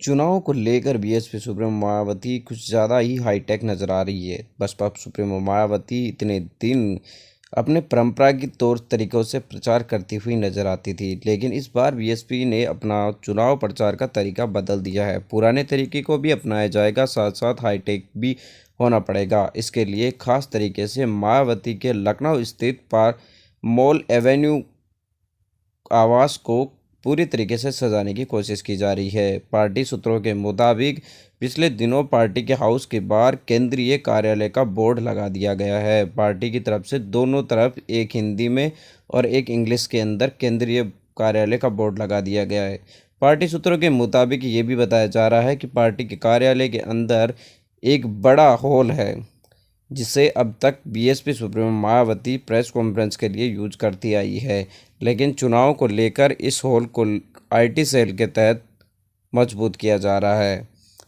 चुनाव को लेकर बीएसपी सुप्रीमो मायावती कुछ ज़्यादा ही हाईटेक नज़र आ रही है। बसपा सुप्रीमो मायावती इतने दिन अपने परंपरागत तौर तरीक़ों से प्रचार करती हुई नज़र आती थी, लेकिन इस बार बीएसपी ने अपना चुनाव प्रचार का तरीका बदल दिया है। पुराने तरीके को भी अपनाया जाएगा, साथ साथ हाईटेक भी होना पड़ेगा। इसके लिए खास तरीके से मायावती के लखनऊ स्थित पार मॉल एवेन्यू आवास को पूरी तरीके से सजाने की कोशिश की जा रही है। पार्टी सूत्रों के मुताबिक पिछले दिनों पार्टी के हाउस के बाहर केंद्रीय कार्यालय का बोर्ड लगा दिया गया है। पार्टी की तरफ से दोनों तरफ, एक हिंदी में और एक इंग्लिश के अंदर, केंद्रीय कार्यालय का बोर्ड लगा दिया गया है। पार्टी सूत्रों के मुताबिक ये भी बताया जा रहा है कि पार्टी के कार्यालय के अंदर एक बड़ा हॉल है, जिसे अब तक BSP supremo Mayawati press conference के लिए यूज करती आई है, लेकिन चुनाव को लेकर इस हॉल को आईटी सेल के तहत मजबूत किया जा रहा है।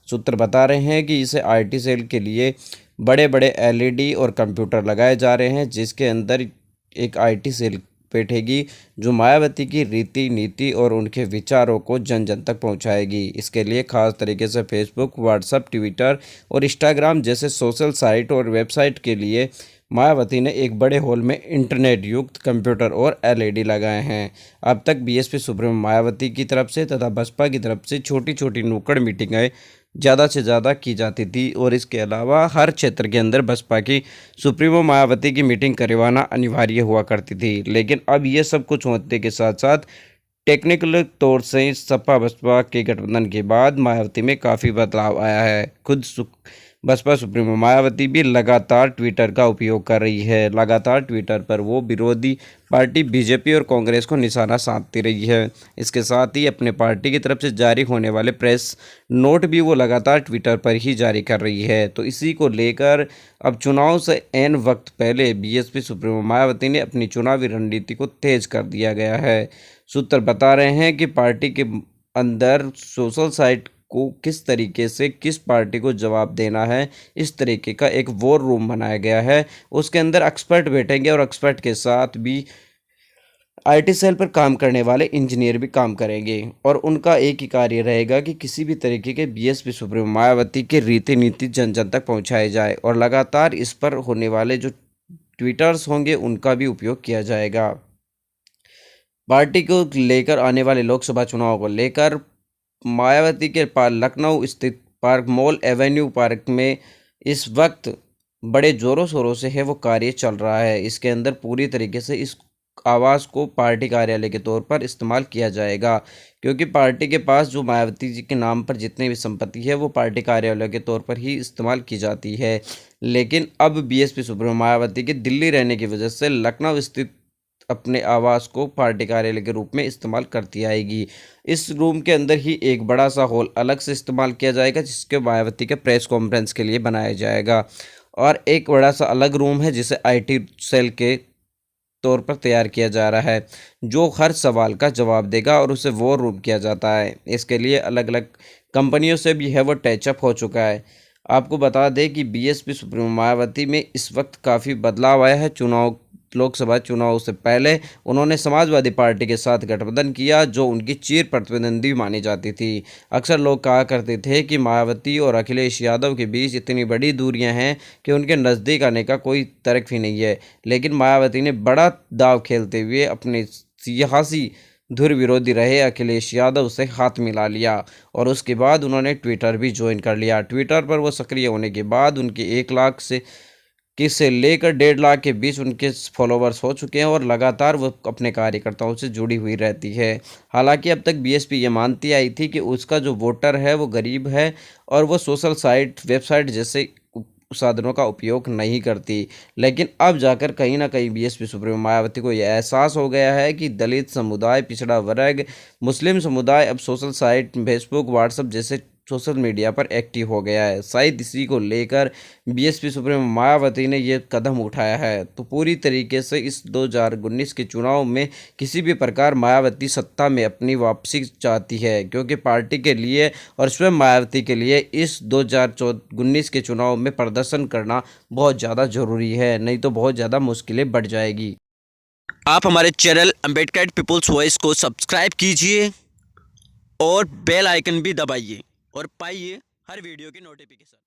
सूत्र बता रहे हैं कि इसे आईटी सेल के लिए बड़े बड़े एलईडी और कंप्यूटर लगाए जा रहे हैं, जिसके अंदर एक आईटी सेल बैठेगी जो मायावती की रीति नीति और उनके विचारों को जन जन तक पहुंचाएगी। इसके लिए खास तरीके से फेसबुक, व्हाट्सएप, ट्विटर और इंस्टाग्राम जैसे सोशल साइट और वेबसाइट के लिए मायावती ने एक बड़े हॉल में इंटरनेट युक्त कंप्यूटर और एलईडी लगाए हैं। अब तक बीएसपी सुप्रीमो मायावती की तरफ से तथा बसपा की तरफ से छोटी छोटी नुक्कड़ मीटिंगें ज़्यादा से ज़्यादा की जाती थी, और इसके अलावा हर क्षेत्र के अंदर बसपा की सुप्रीमो मायावती की मीटिंग करवाना अनिवार्य हुआ करती थी। लेकिन अब ये सब कुछ होने के साथ साथ टेक्निकल तौर से सपा बसपा के गठबंधन के बाद मायावती में काफ़ी बदलाव आया है। खुद बसपा सुप्रीमो मायावती भी लगातार ट्विटर का उपयोग कर रही है। लगातार ट्विटर पर वो विरोधी पार्टी बीजेपी और कांग्रेस को निशाना साधती रही है। इसके साथ ही अपने पार्टी की तरफ से जारी होने वाले प्रेस नोट भी वो लगातार ट्विटर पर ही जारी कर रही है। तो इसी को लेकर अब चुनाव से एन वक्त पहले बीएसपी सुप्रीमो मायावती ने अपनी चुनावी रणनीति को तेज कर दिया गया है। सूत्र बता रहे हैं कि पार्टी के अंदर सोशल साइट को किस तरीके से किस पार्टी को जवाब देना है, इस तरीके का एक वॉर रूम बनाया गया है। उसके अंदर एक्सपर्ट बैठेंगे और एक्सपर्ट के साथ भी आईटी सेल पर काम करने वाले इंजीनियर भी काम करेंगे, और उनका एक ही कार्य रहेगा कि किसी भी तरीके के बीएसपी सुप्रीमो मायावती के रीति नीति जन जन तक पहुंचाए जाए, और लगातार इस पर होने वाले जो ट्विटर्स होंगे उनका भी उपयोग किया जाएगा। पार्टी को लेकर आने वाले लोकसभा चुनाव को लेकर मायावती के पास लखनऊ स्थित पार्क मॉल एवेन्यू पार्क में इस वक्त बड़े ज़ोरों शोरों से है वो कार्य चल रहा है। इसके अंदर पूरी तरीके से इस आवास को पार्टी कार्यालय के तौर पर इस्तेमाल किया जाएगा, क्योंकि पार्टी के पास जो मायावती जी के नाम पर जितनी भी संपत्ति है वो पार्टी कार्यालय के तौर पर ही इस्तेमाल की जाती है। लेकिन अब बीएसपी सुप्रीमो मायावती के दिल्ली रहने की वजह से लखनऊ स्थित अपने आवास को पार्टी कार्यालय के रूप में इस्तेमाल करती आएगी। इस रूम के अंदर ही एक बड़ा सा हॉल अलग से इस्तेमाल किया जाएगा, जिसके मायावती के प्रेस कॉन्फ्रेंस के लिए बनाया जाएगा, और एक बड़ा सा अलग रूम है जिसे आईटी सेल के तौर पर तैयार किया जा रहा है, जो हर सवाल का जवाब देगा, और उसे वॉर रूम किया जाता है। इसके लिए अलग अलग कंपनियों से भी है वो टचअप हो चुका है। आपको बता दें कि बीएसपी सुप्रीमो मायावती में इस वक्त काफ़ी बदलाव आया है। लोकसभा चुनाव से पहले उन्होंने समाजवादी पार्टी के साथ गठबंधन किया, जो उनकी चीर प्रतिद्वंदी मानी जाती थी। अक्सर लोग कहा करते थे कि मायावती और अखिलेश यादव के बीच इतनी बड़ी दूरियां हैं कि उनके नज़दीक आने का कोई तर्क ही नहीं है, लेकिन मायावती ने बड़ा दाव खेलते हुए अपने सियासी धुर विरोधी रहे अखिलेश यादव से हाथ मिला लिया, और उसके बाद उन्होंने ट्विटर भी ज्वाइन कर लिया। ट्विटर पर वो सक्रिय होने के बाद उनके 1 लाख से लेकर 1.5 लाख के बीच उनके फॉलोवर्स हो चुके हैं, और लगातार वो अपने कार्यकर्ताओं से जुड़ी हुई रहती है। हालांकि अब तक बीएसपी ये मानती आई थी कि उसका जो वोटर है वो गरीब है, और वो सोशल साइट, वेबसाइट जैसे साधनों का उपयोग नहीं करती। लेकिन अब जाकर कहीं ना कहीं बीएसपी सुप्रीमो मायावती को यह एहसास हो गया है कि दलित समुदाय, पिछड़ा वर्ग, मुस्लिम समुदाय अब सोशल साइट, फेसबुक, व्हाट्सएप जैसे सोशल मीडिया पर एक्टिव हो गया है। शायद इसी को लेकर बीएसपी सुप्रीमो मायावती ने ये कदम उठाया है। तो पूरी तरीके से इस 2019 के चुनाव में किसी भी प्रकार मायावती सत्ता में अपनी वापसी चाहती है, क्योंकि पार्टी के लिए और स्वयं मायावती के लिए इस 2019 के चुनाव में प्रदर्शन करना बहुत ज़्यादा ज़रूरी है, नहीं तो बहुत ज़्यादा मुश्किलें बढ़ जाएगी। आप हमारे चैनल अम्बेडकर पीपुल्स वॉइस को सब्सक्राइब कीजिए और बेल आइकन भी दबाइए। और पाइए हर वीडियो की नोटिफिकेशन।